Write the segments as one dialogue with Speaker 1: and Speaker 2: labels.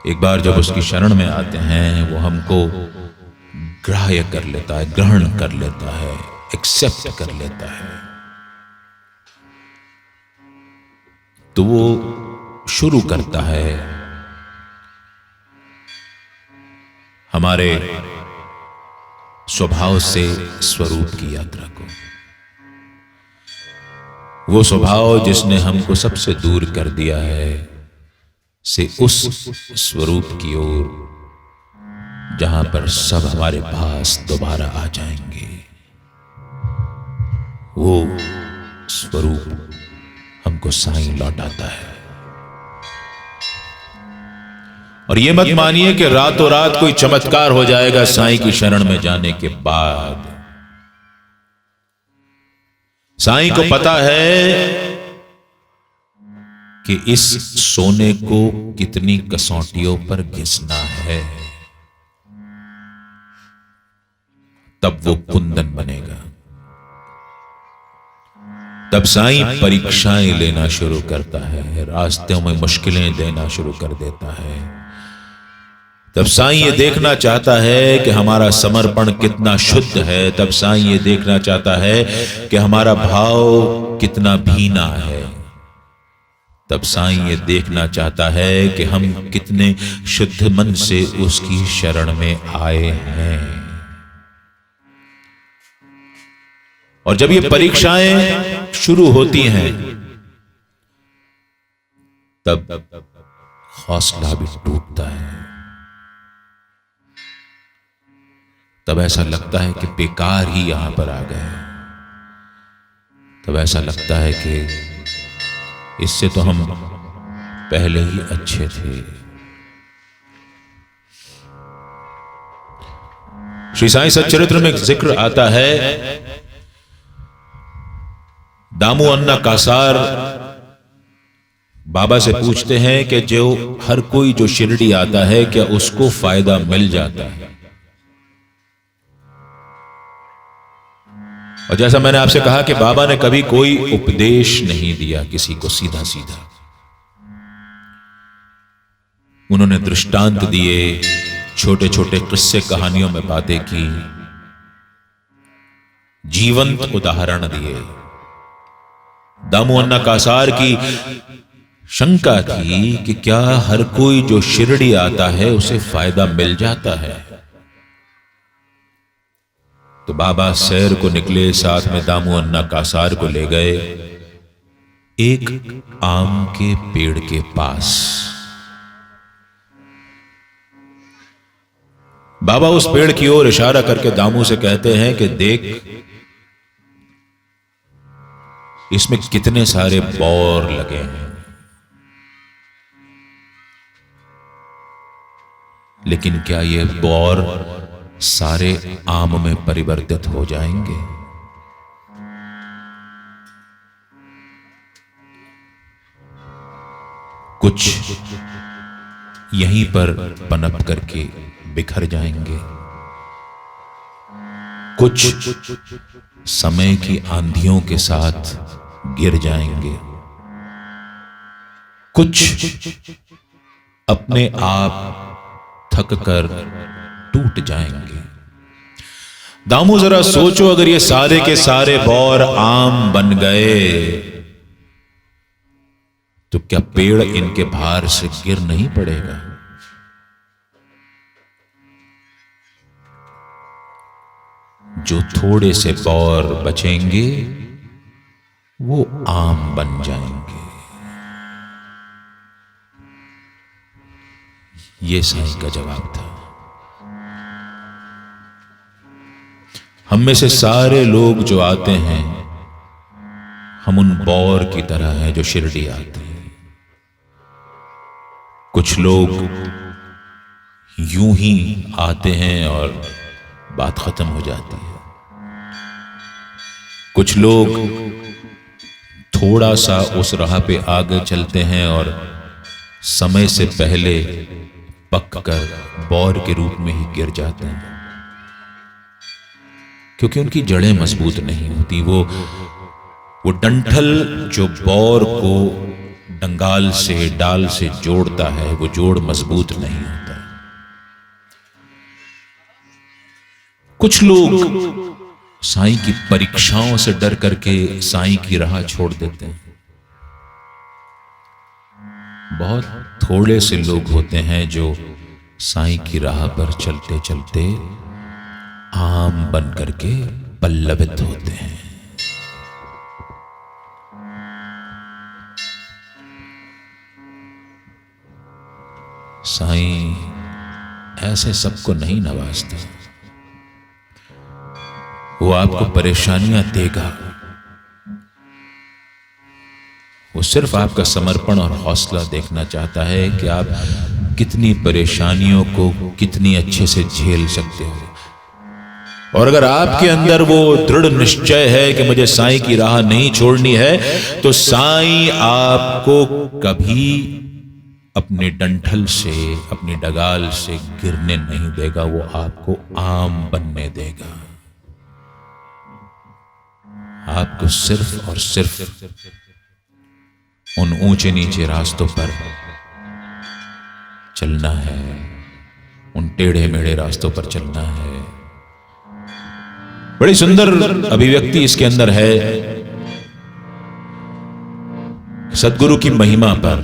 Speaker 1: एक बार जब उसकी शरण में आते हैं वो हमको ग्राह्य कर लेता है, ग्रहण कर लेता है, एक्सेप्ट कर लेता है। तो वो शुरू करता है हमारे स्वभाव से स्वरूप की यात्रा को। वो स्वभाव जिसने हमको सबसे दूर कर दिया है से उस स्वरूप की ओर जहां पर सब हमारे पास दोबारा आ जाएंगे। वो स्वरूप हमको साईं लौटाता है। और ये मत मानिए कि रातों रात कोई चमत्कार हो जाएगा साईं की शरण में जाने के बाद। साईं को पता है कि इस सोने को कितनी कसौटियों पर घिसना है, तब वो कुंदन बनेगा। तब साईं परीक्षाएं लेना शुरू करता है, रास्तों में मुश्किलें देना शुरू कर देता है। तब साईं ये देखना चाहता है कि हमारा समर्पण कितना शुद्ध है। तब साईं ये देखना चाहता है कि हमारा भाव कितना भीना है। तब साईं ये देखना चाहता है कि हम कितने शुद्ध मन से उसकी शरण में आए हैं। और जब ये परीक्षाएं शुरू होती हैं तब हौसला भी टूटता है। तब ऐसा लगता है कि बेकार ही यहां पर आ गए। तब ऐसा लगता है कि इससे तो हम पहले ही अच्छे थे। श्री साईं सच्चरित्र में जिक्र आता है, दामू अन्ना कासार बाबा से पूछते हैं कि जो हर कोई जो शिरडी आता है क्या उसको फायदा मिल जाता है। और जैसा मैंने आपसे कहा कि बाबा ने कभी कोई उपदेश नहीं दिया किसी को सीधा सीधा। उन्होंने दृष्टांत दिए, छोटे छोटे किस्से कहानियों में बातें की, जीवंत उदाहरण दिए। दामू अन्ना कासार की शंका थी कि क्या हर कोई जो शिरडी आता है उसे फायदा मिल जाता है। तो बाबा सैर को निकले, साथ में दामू अन्ना कासार को ले गए एक आम के पेड़ के पास। बाबा उस पेड़ की ओर इशारा करके दामू से कहते हैं कि देख, इसमें कितने सारे बौर लगे हैं, लेकिन क्या ये बौर सारे आम में परिवर्तित हो जाएंगे? कुछ यहीं पर पनप करके बिखर जाएंगे, कुछ समय की आंधियों के साथ गिर जाएंगे, कुछ अपने आप थक कर टूट जाएंगे। दामू जरा सोचो, अगर ये सारे के सारे बौर आम बन गए तो क्या पेड़ इनके भार से गिर नहीं पड़ेगा? जो थोड़े से बौर बचेंगे वो आम बन जाएंगे। ये साईं का जवाब था। हम में से सारे लोग जो आते हैं, हम उन बौर की तरह हैं जो शिरडी आते हैं। कुछ लोग यूं ही आते हैं और बात खत्म हो जाती है। कुछ लोग थोड़ा सा उस राह पे आगे चलते हैं और समय से पहले पक कर बौर के रूप में ही गिर जाते हैं, क्योंकि उनकी जड़ें मजबूत नहीं होती। वो डंठल जो बौर को डंगाल से, डाल से जोड़ता है, वो जोड़ मजबूत नहीं होता। कुछ लोग साईं की परीक्षाओं से डर करके साईं की राह छोड़ देते हैं। बहुत थोड़े से लोग होते हैं जो साईं की राह पर चलते चलते आम बन करके पल्लवित होते हैं। साईं ऐसे सबको नहीं नवाजता, वो आपको परेशानियां देगा। वो सिर्फ आपका समर्पण और हौसला देखना चाहता है कि आप कितनी परेशानियों को कितनी अच्छे से झेल सकते हो। और अगर आपके अंदर वो दृढ़ निश्चय है कि मुझे साईं की राह नहीं छोड़नी है, तो साईं आपको कभी अपने डंठल से, अपनी डगाल से गिरने नहीं देगा। वो आपको आम बनने देगा। आपको सिर्फ और सिर्फ उन ऊंचे नीचे रास्तों पर चलना है, उन टेढ़े मेढ़े रास्तों पर चलना है। बड़ी सुंदर अभिव्यक्ति इसके अंदर है सद्गुरु की महिमा पर।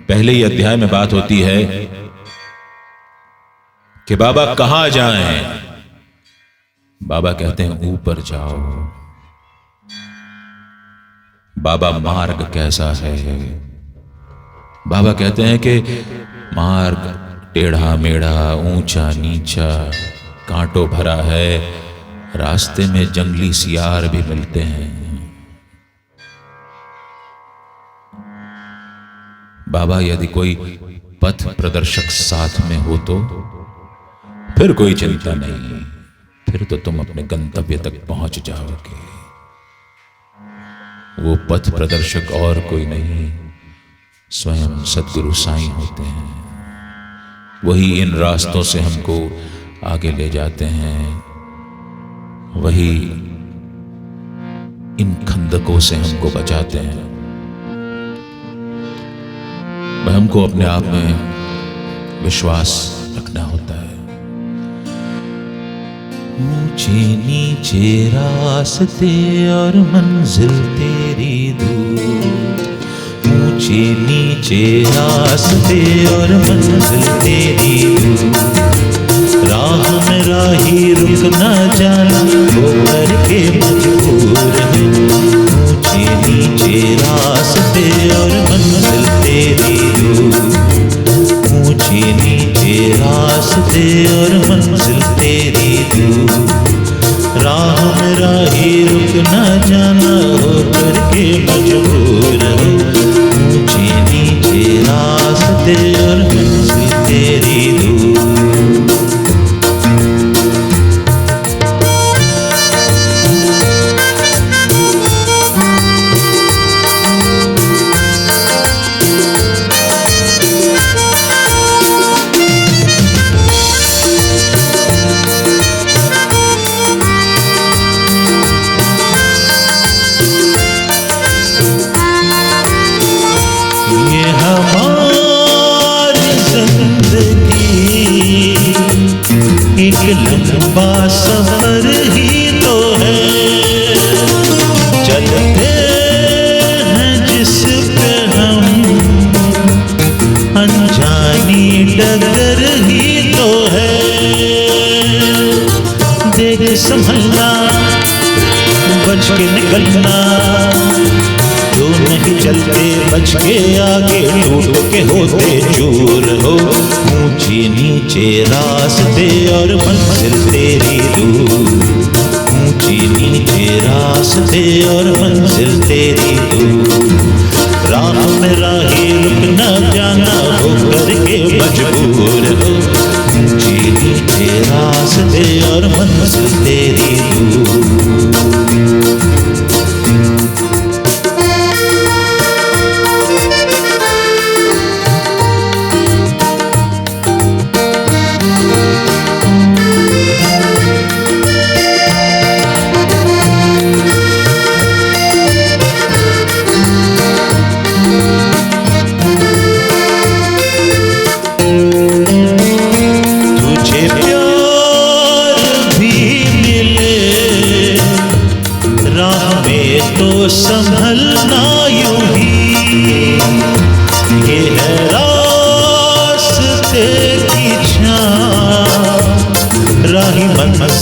Speaker 1: पहले ही अध्याय में बात होती है कि बाबा कहां जाएं। बाबा कहते हैं ऊपर जाओ। बाबा मार्ग कैसा है? बाबा कहते हैं कि मार्ग टेढ़ा मेढ़ा, ऊंचा नीचा, कांटों भरा है। रास्ते में जंगली सियार भी मिलते हैं। बाबा यदि कोई पथ प्रदर्शक साथ में हो तो फिर कोई चिंता नहीं, फिर तो तुम अपने गंतव्य तक पहुंच जाओगे। वो पथ प्रदर्शक और कोई नहीं, स्वयं सद्गुरु साईं होते हैं। वही इन रास्तों से हमको आगे ले जाते हैं। वही इन खंदकों से हमको बचाते हैं। हमको अपने आप में विश्वास रखना होता है। ऊंचे नीचे रास्ते और मंजिल तेरी दूर, ऊंचे नीचे रास्ते और मंजिल तेरी दूर। राह में राही रुक न जाना, वो करके मजबूर है। ऊंचे नीचे रास्ते और मंजिल तेरी दूर, ऊंचे नीचे रास्ते और मंजिल तेरी दूर। राह में राही रुक न जाना, हो करके मजबूर हो। ऊंचे नीचे रास्ते और मंजिल तेरी दूर। लंबा सफर ही तो है, चलते हैं जिस पे हम, अनजानी डगर ही तो है। देख संभलना, बच के निकलना, जो नहीं चलते बच के आगे टूट के होते चूर हो। ऊंचे नीचे रास्ते और मंजिल तेरी दूर, ऊंचे नीचे रास्ते और मंजिल तेरी दूर। राह में राही रुक न जाना, हो करके मजबूर हो। ऊंचे नीचे रास्ते और मंजिल तेरी दूर।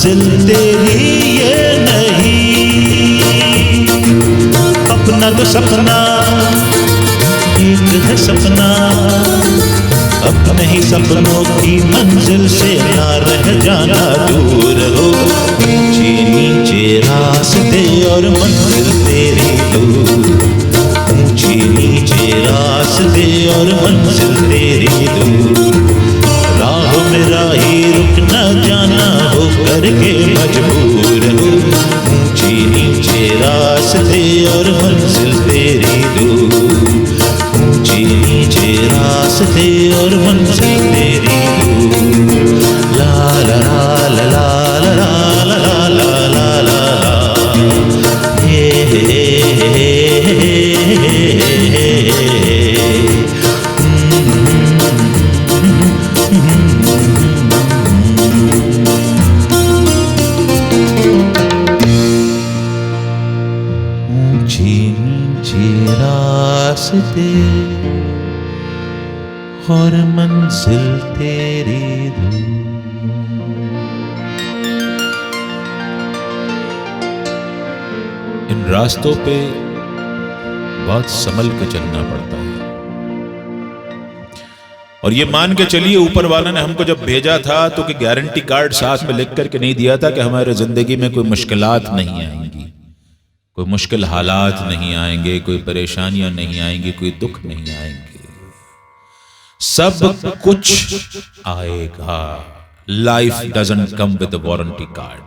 Speaker 1: मंजिल तेरी ये नहीं, अपना तो सपना एक है सपना, अपने ही सपनों की मंजिल से ना रह जाना दूर हो। नीचे नीचे रास्ते और मंजिल तेरी दूर, ऊंचे नीचे रास्ते और मंजिल तेरी दूर। राह में राही रुक न जाना हो करके मजबूर हो। ऊंचे नीचे रास्ते और मंजिल तेरी दूर, ऊंचे नीचे रास्ते और मंजिल तेरी दूर। ला ला ला ला ला ला ला ला ला ला ला, हे हे रास्ते और मंजिल तेरी दूर। इन रास्तों पे बहुत संभल के चलना पड़ता है। और ये मान के चलिए ऊपर वाला ने हमको जब भेजा था तो कि गारंटी कार्ड साथ में लिख करके नहीं दिया था कि हमारे जिंदगी में कोई मुश्किलात नहीं आएंगी, कोई मुश्किल हालात नहीं आएंगे, कोई परेशानियां नहीं आएंगी, कोई दुख नहीं आएंगे। सब कुछ आएगा। Life doesn't come with warranty card.